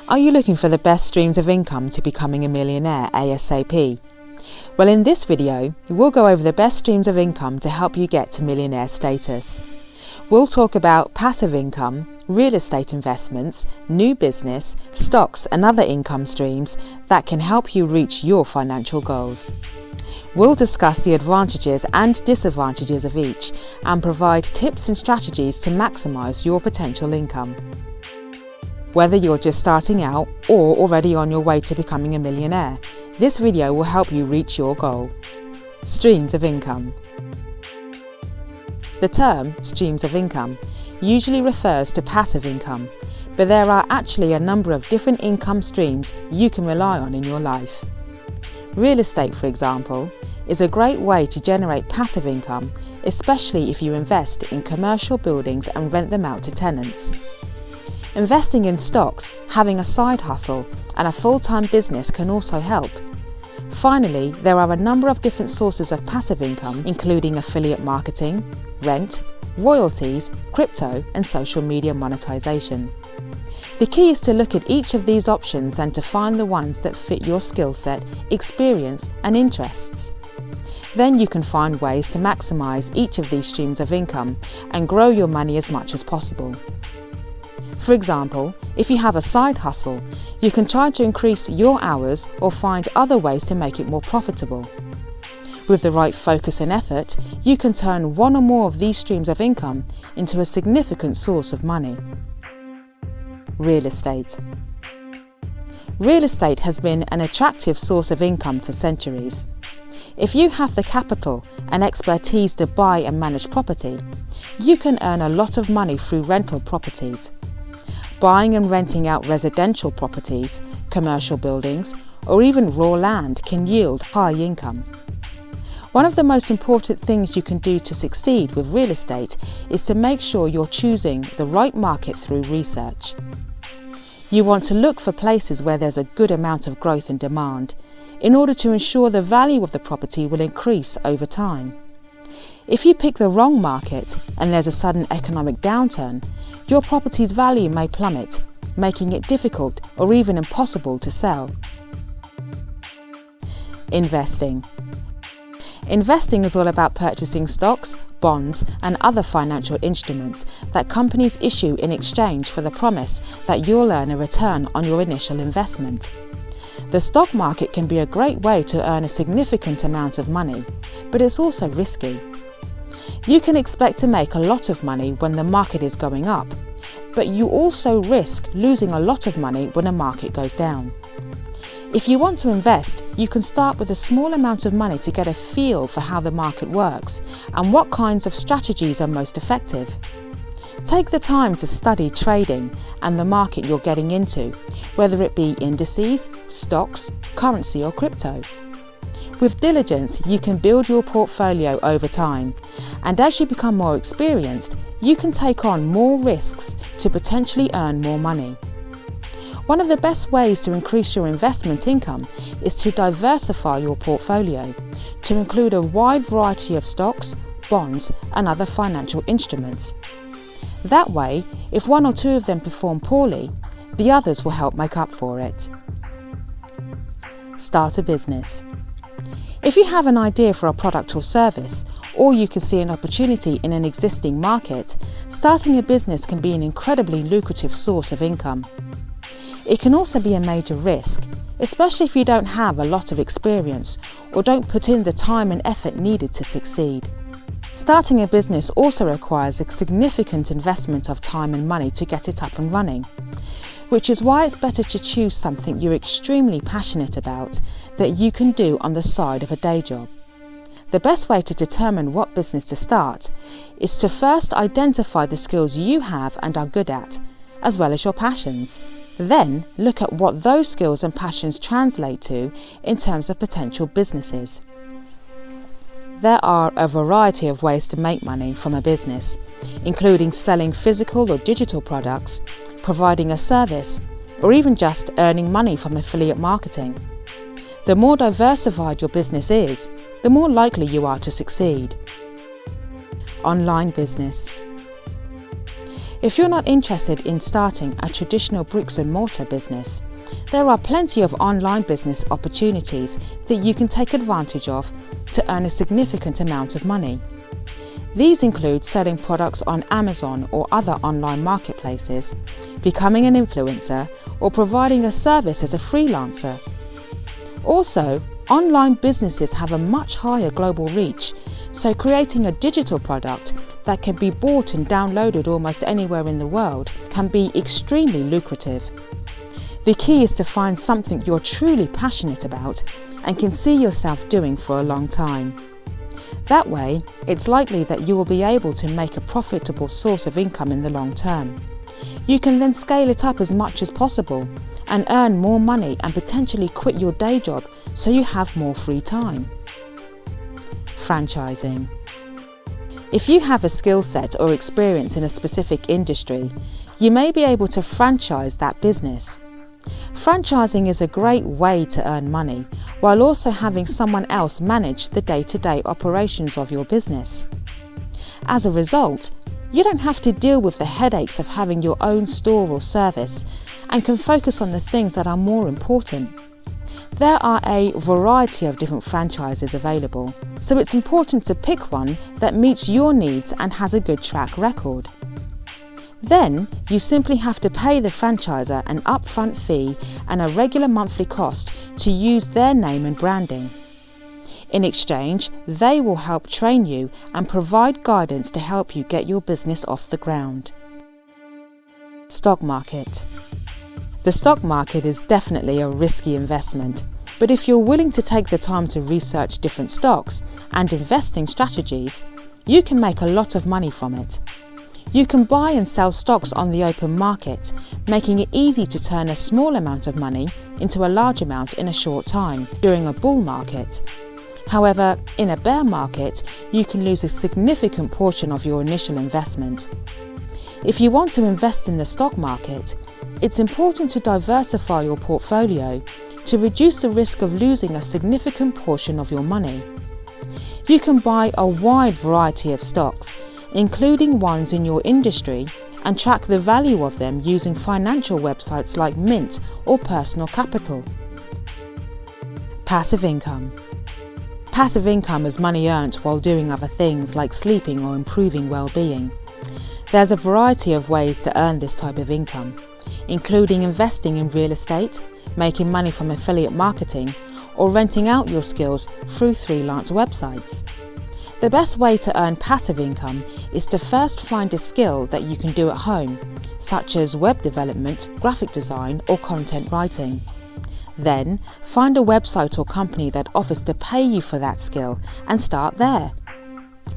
Are you looking for the best streams of income to becoming a millionaire ASAP? Well, in this video, we'll go over the best streams of income to help you get to millionaire status. We'll talk about passive income, real estate investments, new business, stocks and other income streams that can help you reach your financial goals. We'll discuss the advantages and disadvantages of each and provide tips and strategies to maximize your potential income. Whether you're just starting out or already on your way to becoming a millionaire, this video will help you reach your goal. Streams of income. The term streams of income usually refers to passive income, but there are actually a number of different income streams you can rely on in your life. Real estate, for example, is a great way to generate passive income, especially if you invest in commercial buildings and rent them out to tenants. Investing in stocks, having a side hustle and a full-time business can also help. Finally, there are a number of different sources of passive income, including affiliate marketing, rent, royalties, crypto and social media monetization. The key is to look at each of these options and to find the ones that fit your skill set, experience and interests. Then you can find ways to maximize each of these streams of income and grow your money as much as possible. For example, if you have a side hustle, you can try to increase your hours or find other ways to make it more profitable. With the right focus and effort, you can turn one or more of these streams of income into a significant source of money. Real estate. Real estate has been an attractive source of income for centuries. If you have the capital and expertise to buy and manage property, you can earn a lot of money through rental properties. Buying and renting out residential properties, commercial buildings, or even raw land can yield high income. One of the most important things you can do to succeed with real estate is to make sure you're choosing the right market through research. You want to look for places where there's a good amount of growth and demand, in order to ensure the value of the property will increase over time. If you pick the wrong market and there's a sudden economic downturn, your property's value may plummet, making it difficult or even impossible to sell. Investing. Investing is all about purchasing stocks, bonds and other financial instruments that companies issue in exchange for the promise that you'll earn a return on your initial investment. The stock market can be a great way to earn a significant amount of money, but it's also risky. You can expect to make a lot of money when the market is going up, but you also risk losing a lot of money when the market goes down. If you want to invest, you can start with a small amount of money to get a feel for how the market works and what kinds of strategies are most effective. Take the time to study trading and the market you're getting into, whether it be indices, stocks, currency or crypto. With diligence, you can build your portfolio over time, and as you become more experienced, you can take on more risks to potentially earn more money. One of the best ways to increase your investment income is to diversify your portfolio, to include a wide variety of stocks, bonds and other financial instruments. That way, if one or two of them perform poorly, the others will help make up for it. Start a business. If you have an idea for a product or service, or you can see an opportunity in an existing market, starting a business can be an incredibly lucrative source of income. It can also be a major risk, especially if you don't have a lot of experience or don't put in the time and effort needed to succeed. Starting a business also requires a significant investment of time and money to get it up and running, which is why it's better to choose something you're extremely passionate about that you can do on the side of a day job. The best way to determine what business to start is to first identify the skills you have and are good at, as well as your passions. Then look at what those skills and passions translate to in terms of potential businesses. There are a variety of ways to make money from a business, including selling physical or digital products, providing a service, or even just earning money from affiliate marketing. The more diversified your business is, the more likely you are to succeed. Online business. If you're not interested in starting a traditional bricks and mortar business, there are plenty of online business opportunities that you can take advantage of to earn a significant amount of money. These include selling products on Amazon or other online marketplaces, becoming an influencer, or providing a service as a freelancer. Also, online businesses have a much higher global reach, so creating a digital product that can be bought and downloaded almost anywhere in the world can be extremely lucrative. The key is to find something you're truly passionate about and can see yourself doing for a long time. That way, it's likely that you will be able to make a profitable source of income in the long term. You can then scale it up as much as possible and earn more money and potentially quit your day job so you have more free time. Franchising. If you have a skill set or experience in a specific industry, you may be able to franchise that business. Franchising is a great way to earn money while also having someone else manage the day-to-day operations of your business. As a result, you don't have to deal with the headaches of having your own store or service and can focus on the things that are more important. There are a variety of different franchises available, so it's important to pick one that meets your needs and has a good track record. Then, you simply have to pay the franchisor an upfront fee and a regular monthly cost to use their name and branding. In exchange, they will help train you and provide guidance to help you get your business off the ground. Stock market. The stock market is definitely a risky investment, but if you're willing to take the time to research different stocks and investing strategies, you can make a lot of money from it. You can buy and sell stocks on the open market, making it easy to turn a small amount of money into a large amount in a short time during a bull market. However, in a bear market, you can lose a significant portion of your initial investment. If you want to invest in the stock market, it's important to diversify your portfolio to reduce the risk of losing a significant portion of your money. You can buy a wide variety of stocks, including ones in your industry, and track the value of them using financial websites like Mint or Personal Capital. Passive income. Passive income is money earned while doing other things like sleeping or improving well-being. There's a variety of ways to earn this type of income, including investing in real estate, making money from affiliate marketing, or renting out your skills through freelance websites. The best way to earn passive income is to first find a skill that you can do at home, such as web development, graphic design, or content writing. Then, find a website or company that offers to pay you for that skill and start there.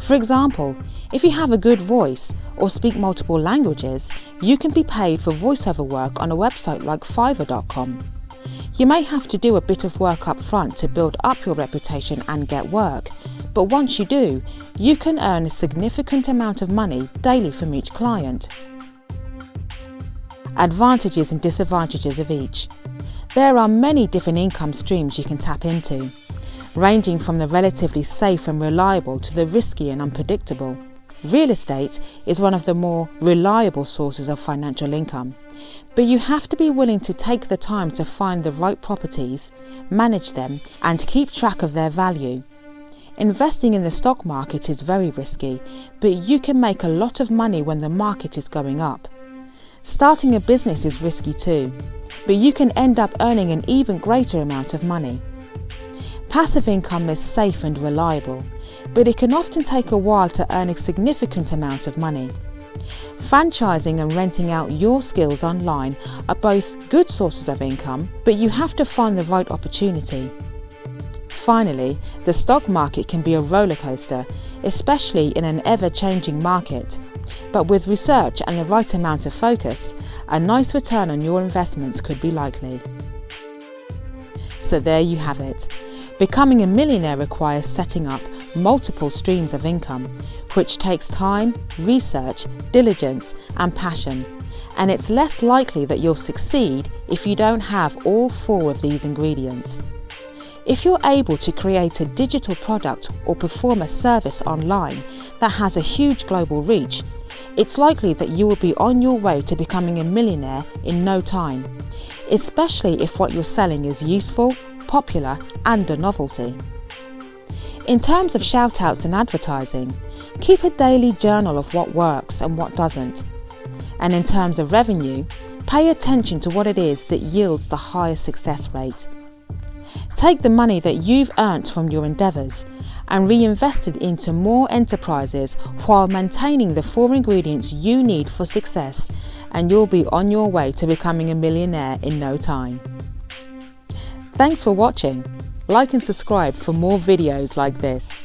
For example, if you have a good voice or speak multiple languages, you can be paid for voiceover work on a website like Fiverr.com. You may have to do a bit of work up front to build up your reputation and get work, but once you do, you can earn a significant amount of money daily from each client. Advantages and disadvantages of each. There are many different income streams you can tap into, ranging from the relatively safe and reliable to the risky and unpredictable. Real estate is one of the more reliable sources of financial income, but you have to be willing to take the time to find the right properties, manage them, and keep track of their value. Investing in the stock market is very risky, but you can make a lot of money when the market is going up. Starting a business is risky too, but you can end up earning an even greater amount of money. Passive income is safe and reliable, but it can often take a while to earn a significant amount of money. Franchising and renting out your skills online are both good sources of income, but you have to find the right opportunity. Finally, the stock market can be a roller coaster, especially in an ever-changing market. But with research and the right amount of focus, a nice return on your investments could be likely. So there you have it. Becoming a millionaire requires setting up multiple streams of income, which takes time, research, diligence, and passion. And it's less likely that you'll succeed if you don't have all four of these ingredients. If you're able to create a digital product or perform a service online that has a huge global reach, it's likely that you will be on your way to becoming a millionaire in no time, especially if what you're selling is useful, popular, and a novelty. In terms of shout-outs and advertising, keep a daily journal of what works and what doesn't. And in terms of revenue, pay attention to what it is that yields the highest success rate. Take the money that you've earned from your endeavours and reinvest it into more enterprises while maintaining the 4 ingredients you need for success, and you'll be on your way to becoming a millionaire in no time. Thanks for watching. Like and subscribe for more videos like this.